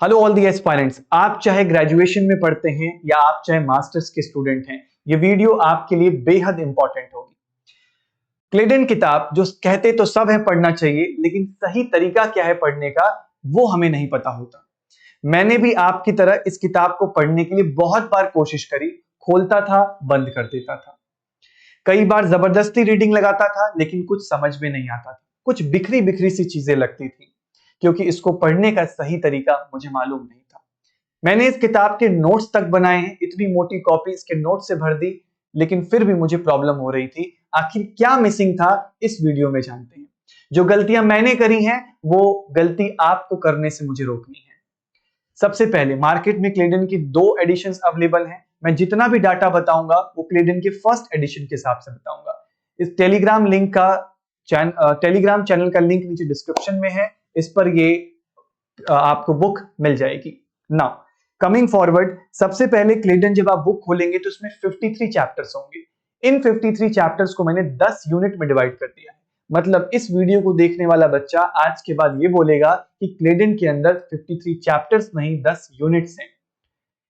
Hello all the aspirants. आप चाहे graduation में पढ़ते हैं या आप चाहे मास्टर्स के स्टूडेंट हैं, ये वीडियो आपके लिए बेहद इंपॉर्टेंट होगी। क्लेडन किताब जो कहते तो सब है पढ़ना चाहिए, लेकिन सही तरीका क्या है पढ़ने का वो हमें नहीं पता होता। मैंने भी आपकी तरह इस किताब को पढ़ने के लिए बहुत बार कोशिश करी, खोलता था, बंद कर देता था। कई बार जबरदस्ती रीडिंग लगाता था, लेकिन कुछ समझ में नहीं आता था। कुछ बिखरी बिखरी सी चीजें लगती थी, क्योंकि इसको पढ़ने का सही तरीका मुझे मालूम नहीं था। मैंने इस किताब के नोट्स तक बनाए हैं, इतनी मोटी कॉपी इसके नोट से भर दी, लेकिन फिर भी मुझे प्रॉब्लम हो रही थी। आखिर क्या मिसिंग था, इस वीडियो में जानते हैं। जो गलतियां मैंने करी हैं, वो गलती आपको करने से मुझे रोकनी है। सबसे पहले, मार्केट में क्लेडन की 2 एडिशंस अवेलेबल हैं। मैं जितना भी डाटा बताऊंगा वो क्लेडन के फर्स्ट एडिशन के हिसाब से बताऊंगा। इस टेलीग्राम चैनल का लिंक नीचे डिस्क्रिप्शन में है। इस पर ये आपको बुक मिल जाएगी। नाउ कमिंग फॉरवर्ड, सबसे पहले क्लेडन जब आप बुक खोलेंगे तो इसमें 53 चैप्टर्स होंगे। इन 53 चैप्टर्स को मैंने 10 यूनिट में डिवाइड कर दिया है। मतलब इस वीडियो को देखने वाला बच्चा आज के बाद ये बोलेगा कि क्लेडन के अंदर 53 चैप्टर्स नहीं 10 यूनिट्स हैं।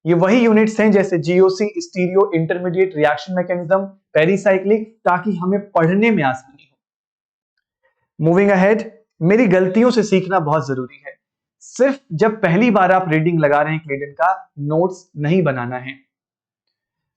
ये वही यूनिट्स हैं जैसे GOC, stereo, intermediate, reaction mechanism, pericyclic, ताकि हमें पढ़ने में आसानी हो। मूविंग अहेड, मेरी गलतियों से सीखना बहुत जरूरी है। सिर्फ जब पहली बार आप रीडिंग लगा रहे हैं क्लेडन का, नोट्स नहीं बनाना है।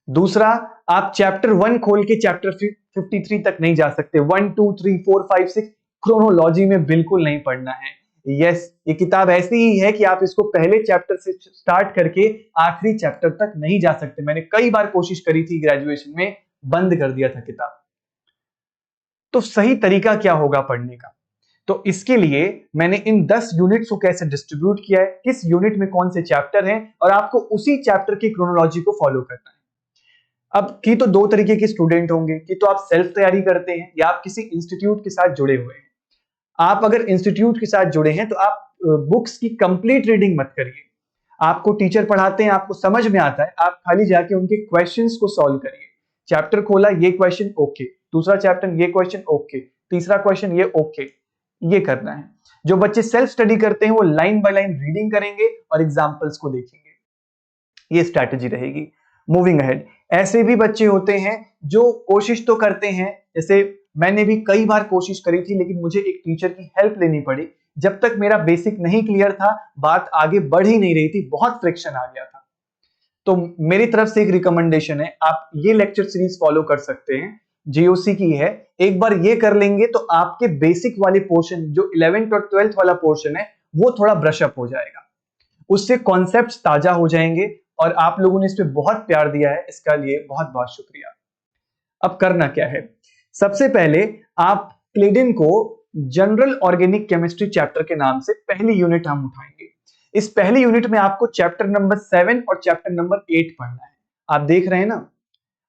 दूसरा, आप चैप्टर 1 खोल के चैप्टर 53 तक नहीं जा सकते। 1 2 3 4 5 6 क्रोनोलॉजी में बिल्कुल नहीं पढ़ना है। यस, ये किताब ऐसी ही है कि आप इसको पहले चैप्टर से स्टार्ट करके आखिरी चैप्टर तक नहीं जा सकते। मैंने कई बार कोशिश करी थी, ग्रेजुएशन में बंद कर दिया था किताब। तो सही तरीका क्या होगा पढ़ने का? तो इसके लिए मैंने इन 10 यूनिट्स को कैसे डिस्ट्रीब्यूट किया है, किस यूनिट में कौन से चैप्टर हैं, और आपको उसी चैप्टर की क्रोनोलॉजी को फॉलो करना है। अब की तो 2 तरीके के स्टूडेंट होंगे कि तो आप सेल्फ तैयारी करते हैं या आप किसी इंस्टीट्यूट के साथ जुड़े हुए हैं। आप अगर इंस्टीट्यूट के साथ जुड़े हैं तो आप बुक्स की कंप्लीट रीडिंग मत करिए। आपको टीचर पढ़ाते हैं, आपको समझ में आता है, आप खाली जाके उनके क्वेश्चंस को सॉल्व करिए। चैप्टर खोला, ये क्वेश्चन ओके, दूसरा चैप्टर ये क्वेश्चन ओके, तीसरा क्वेश्चन ये ओके, ये करना है। जो बच्चे सेल्फ स्टडी करते हैं वो लाइन बाय लाइन रीडिंग करेंगे और एग्जांपल्स को देखेंगे। ये स्ट्रैटेजी रहेगी। मूविंग अहेड, ऐसे भी बच्चे होते हैं जो कोशिश तो करते हैं, जैसे मैंने भी कई बार कोशिश करी थी, लेकिन मुझे एक टीचर की हेल्प लेनी पड़ी। जब तक मेरा बेसिक नहीं क्लियर था, बात आगे बढ़ ही नहीं रही थी, बहुत फ्रिक्शन आ गया था। तो मेरी तरफ से एक रिकमेंडेशन है, आप ये लेक्चर सीरीज फॉलो कर सकते हैं, जीओसी की है। एक बार ये कर लेंगे तो आपके बेसिक वाले पोर्शन, जो 11th और 12th वाला पोर्शन है, वो थोड़ा ब्रश अप हो जाएगा। उससे कॉन्सेप्ट्स ताजा हो जाएंगे। और आप लोगों ने इस पे बहुत प्यार दिया है, इसका लिए बहुत बहुत शुक्रिया। अब करना क्या है? सबसे पहले आप क्लेडन को जनरल ऑर्गेनिक केमिस्ट्री चैप्टर के नाम से पहली यूनिट हम उठाएंगे। इस पहली यूनिट में आपको चैप्टर नंबर 7 और चैप्टर नंबर 8 पढ़ना है। आप देख रहे हैं ना,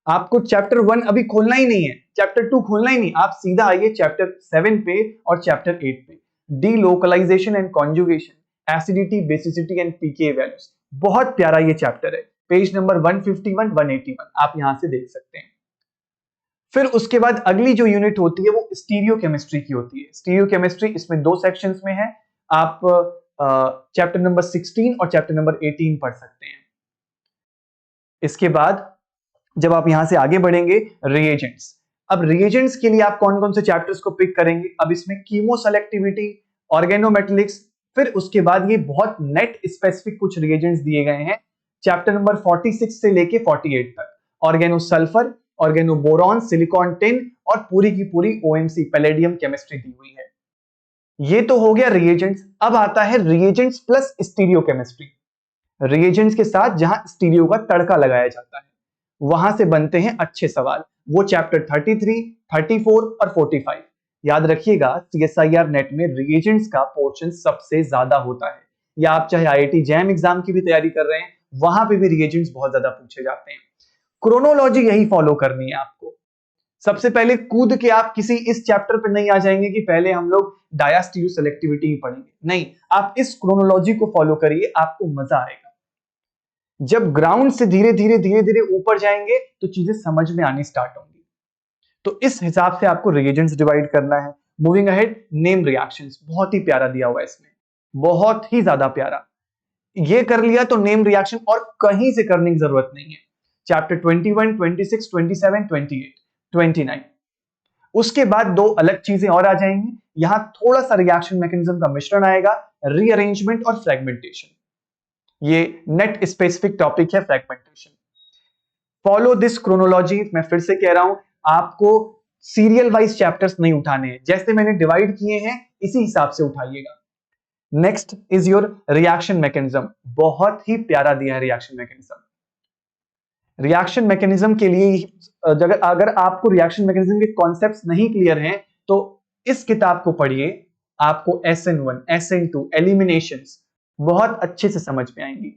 आपको चैप्टर 1 अभी खोलना ही नहीं है, चैप्टर 2 खोलना ही नहीं, आप सीधा आइए चैप्टर 7 पे और चैप्टर 8 पे। D localisation and conjugation, acidity, basicity and PK values. बहुत प्यारा ये चैप्टर है, पेज नंबर 151 181 आप यहां से देख सकते हैं। फिर उसके बाद अगली जो यूनिट होती है वो स्टीरियो केमिस्ट्री की होती है। स्टीरियो केमिस्ट्री इसमें 2 सेक्शंस में है। आप चैप्टर नंबर 16 और चैप्टर नंबर 18 पढ़ सकते हैं। इसके बाद जब आप यहां से आगे बढ़ेंगे, रिएजेंट्स। अब रिएजेंट्स के लिए आप कौन कौन से चैप्टर्स को पिक करेंगे? अब इसमें कीमो सेलेक्टिविटी, ऑर्गेनोमेटेलिक्स, फिर उसके बाद ये बहुत नेट स्पेसिफिक कुछ रिएजेंट्स दिए गए हैं चैप्टर नंबर 46 से लेके 48 तक। Organo sulphur, organo boron, silicon tin और पूरी की पूरी ओएमसी पैलेडियम केमिस्ट्री दी हुई है। ये तो हो गया रिएजेंट्स। अब आता है reagents plus stereo chemistry. Reagents के साथ जहां स्टीरियो का तड़का लगाया जाता है, वहां से बनते हैं अच्छे सवाल। वो चैप्टर 33, 34 और 45। याद रखिएगा, सीएसआईआर नेट में रिएजेंट्स का पोर्शन सबसे ज्यादा होता है। या आप चाहे आईआईटी जैम एग्जाम की भी तैयारी कर रहे हैं, वहां पे भी रिएजेंट्स बहुत ज्यादा पूछे जाते हैं। क्रोनोलॉजी यही फॉलो करनी है आपको। सबसे पहले कूद के आप किसी इस चैप्टर पे नहीं आ जाएंगे कि पहले हम लोग डायास्टीरियो सेलेक्टिविटी ही पढ़ेंगे। नहीं, आप इस क्रोनोलॉजी को फॉलो करिए, आपको मजा आएगा। जब ग्राउंड से धीरे धीरे ऊपर जाएंगे तो चीजें समझ में आनी स्टार्ट होंगी। तो इस हिसाब से आपको रिएजेंट्स डिवाइड करना है। मूविंग अहेड, नेम रिएक्शंस बहुत ही प्यारा दिया हुआ है इसमें, बहुत ही ज्यादा प्यारा। ये कर लिया तो नेम रिएक्शन और कहीं से करने की जरूरत नहीं है। चैप्टर 21, 26, 27, 28, 29, उसके बाद दो अलग चीजें और आ जाएंगी। यहां थोड़ा सा रिएक्शन मैकेनिज्म का मिश्रण आएगा, रीअरेंजमेंट और फ्रेगमेंटेशन। ये नेट स्पेसिफिक टॉपिक है फ्रेगमेंटेशन। फॉलो दिस क्रोनोलॉजी, मैं फिर से कह रहा हूं, आपको सीरियल वाइज चैप्टर्स नहीं उठाने हैं, जैसे मैंने डिवाइड किए हैं इसी हिसाब से उठाइएगा। Next is your reaction mechanism. बहुत ही प्यारा दिया है रिएक्शन मैकेनिज्म। रिएक्शन मैकेनिज्म के लिए अगर आपको रिएक्शन मैकेनिज्म के कॉन्सेप्ट्स नहीं क्लियर हैं तो इस किताब को पढ़िए, आपको SN1, SN2 एलिमिनेशंस बहुत अच्छे से समझ में आएंगी।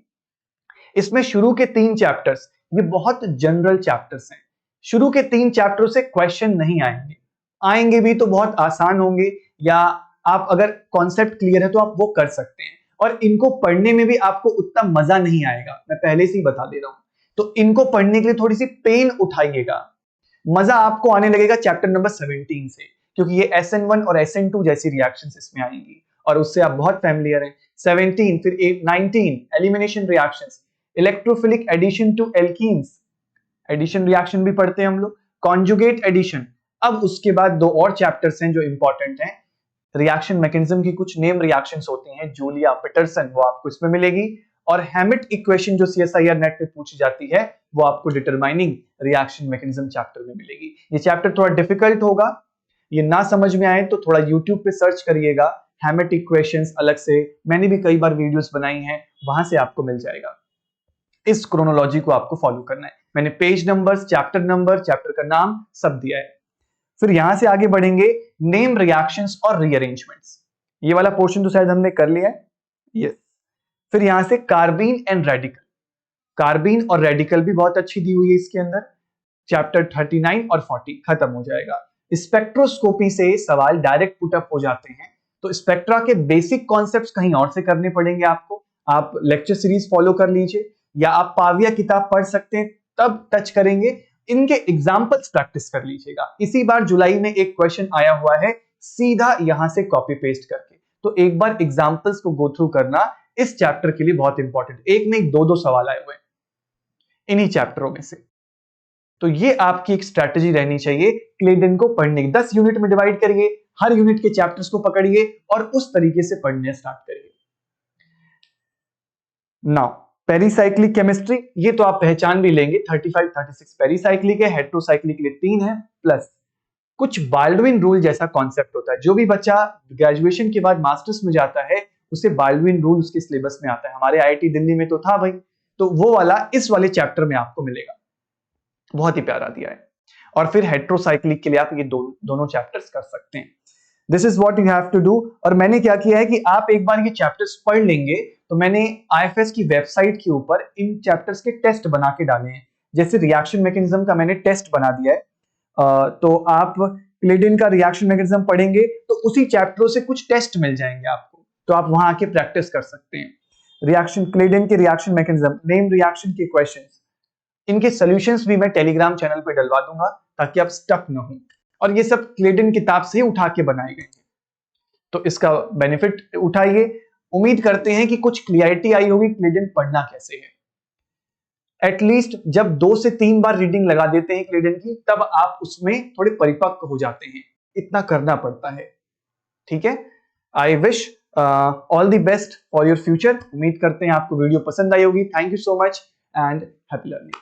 इसमें शुरू के 3 चैप्टर्स ये बहुत जनरल चैप्टर्स हैं। शुरू के 3 चैप्टरों से क्वेश्चन नहीं आएंगे, आएंगे भी तो बहुत आसान होंगे, या आप अगर कॉन्सेप्ट क्लियर है तो आप वो कर सकते हैं, और इनको पढ़ने में भी आपको उतना मजा नहीं आएगा, मैं पहले से ही बता दे रहा हूं। तो इनको पढ़ने के लिए थोड़ी सी पेन उठाइएगा, मजा आपको आने लगेगा चैप्टर नंबर 17 से, क्योंकि ये SN1 और SN2 जैसी रिएक्शंस इसमें आएंगी और उससे आप बहुत फैमिलियर हैं। 17 फिर 19 elimination reactions, electrophilic addition to alkenes, addition reaction भी पढ़ते हैं हम लोग, कॉन्जुगेट एडिशन। अब उसके बाद दो और चैप्टर्स हैं जो इंपॉर्टेंट हैं। रिएक्शन मैकेनिज्म की कुछ नेम रिएक्शंस होती हैं, जूलिया पीटरसन, वो आपको इसमें मिलेगी, और हैमिट इक्वेशन जो CSIR नेट पे पूछी जाती है वो आपको डिटरमाइनिंग रिएक्शन मैकेनिज्म चैप्टर में मिलेगी। ये चैप्टर थोड़ा डिफिकल्ट होगा, ये ना समझ में आए तो थोड़ा यूट्यूब पे सर्च करिएगा, हैमिट इक्वेशंस अलग से मैंने भी कई बार वीडियोस बनाई हैं, वहां से आपको मिल जाएगा। इस क्रोनोलॉजी को आपको फॉलो करना है। मैंने पेज नंबर्स, चैप्टर का नाम सब दिया है। फिर यहां से आगे बढ़ेंगे, नेम रिएक्शंस और रीअरेंजमेंट्स। ये वाला पोर्शन तो शायद हमने कर लिया है, यस। फिर यहां से कार्बीन एंड रेडिकल, कार्बीन और रेडिकल भी बहुत अच्छी दी हुई है इसके अंदर। चैप्टर 39 और 40 खत्म हो जाएगा। स्पेक्ट्रोस्कोपी से सवाल डायरेक्ट पुटअप हो जाते हैं, तो स्पेक्ट्रा के बेसिक कॉन्सेप्ट्स कहीं और से करने पड़ेंगे आपको। आप लेक्चर सीरीज फॉलो कर लीजिए, या आप पाविया किताब पढ़ सकते हैं, तब टच करेंगे। इनके एग्जाम्पल्स प्रैक्टिस कर लीजिएगा। इसी बार जुलाई में एक क्वेश्चन आया हुआ है सीधा यहां से कॉपी पेस्ट करके, तो एक बार एग्जाम्पल्स को गो थ्रू करना इस चैप्टर के लिए बहुत इंपॉर्टेंट। एक नहीं दो सवाल आए हुए हैं इन्हीं चैप्टरों में से, तो ये आपकी एक स्ट्रैटेजी रहनी चाहिए क्लेडन को पढ़ने की। 10 यूनिट में डिवाइड करिए, हर यूनिट के चैप्टर्स को पकड़िए और उस तरीके से पढ़ने स्टार्ट करिए। नाउ पेरिसाइक्लिक केमिस्ट्री, ये तो आप पहचान भी लेंगे, 35, 36 पेरिसाइक्लिक है, हेट्रोसाइक्लिक के लिए 3 है, प्लस कुछ बाल्डविन रूल जैसा कॉन्सेप्ट होता है। जो भी बच्चा ग्रेजुएशन के बाद मास्टर्स में जाता है उसे बाल्डविन रूल उसके सिलेबस में आता है। हमारे IIT दिल्ली में तो था भाई, तो वो वाला इस वाले चैप्टर में आपको मिलेगा, बहुत ही प्यारा दिया है। और फिर हेट्रोसाइक्लिक के लिए आप ये दोनों चैप्टर्स कर सकते हैं। This is what you have to do. और मैंने क्या किया है कि आप एक बार ये चैप्टर्स पढ़ लेंगे तो मैंने IFS की वेबसाइट के ऊपर इन चैप्टर्स के टेस्ट बना के डाले हैं। जैसे रिएक्शन मैकेनिज्म का मैंने टेस्ट बना दिया है, तो आप क्लेडन का रिएक्शन मैकेनिज्म पढ़ेंगे तो उसी चैप्टरों से कुछ टेस्ट मिल जाएंगे आपको, तो आप वहां आके प्रैक्टिस कर सकते हैं। रिएक्शन, क्लेडन के रिएक्शन मैकेनिज्म, नेम रिएक्शन के क्वेश्चंस, इनके सॉल्यूशंस भी मैं टेलीग्राम चैनल पे डलवा दूंगा ताकि आप स्टक न हो। और ये सब क्लेडन किताब से उठा के बनाए गए हैं, तो इसका बेनिफिट उठाइए। उम्मीद करते हैं कि कुछ क्लियरिटी आई होगी क्लेडन पढ़ना कैसे है। एटलीस्ट जब 2 से 3 बार रीडिंग लगा देते हैं क्लेडन की, तब आप उसमें थोड़े परिपक्व हो जाते हैं, इतना करना पड़ता है, ठीक है। I wish all the best for your future. उम्मीद करते हैं आपको वीडियो पसंद आई होगी। Thank you so much and happy learning.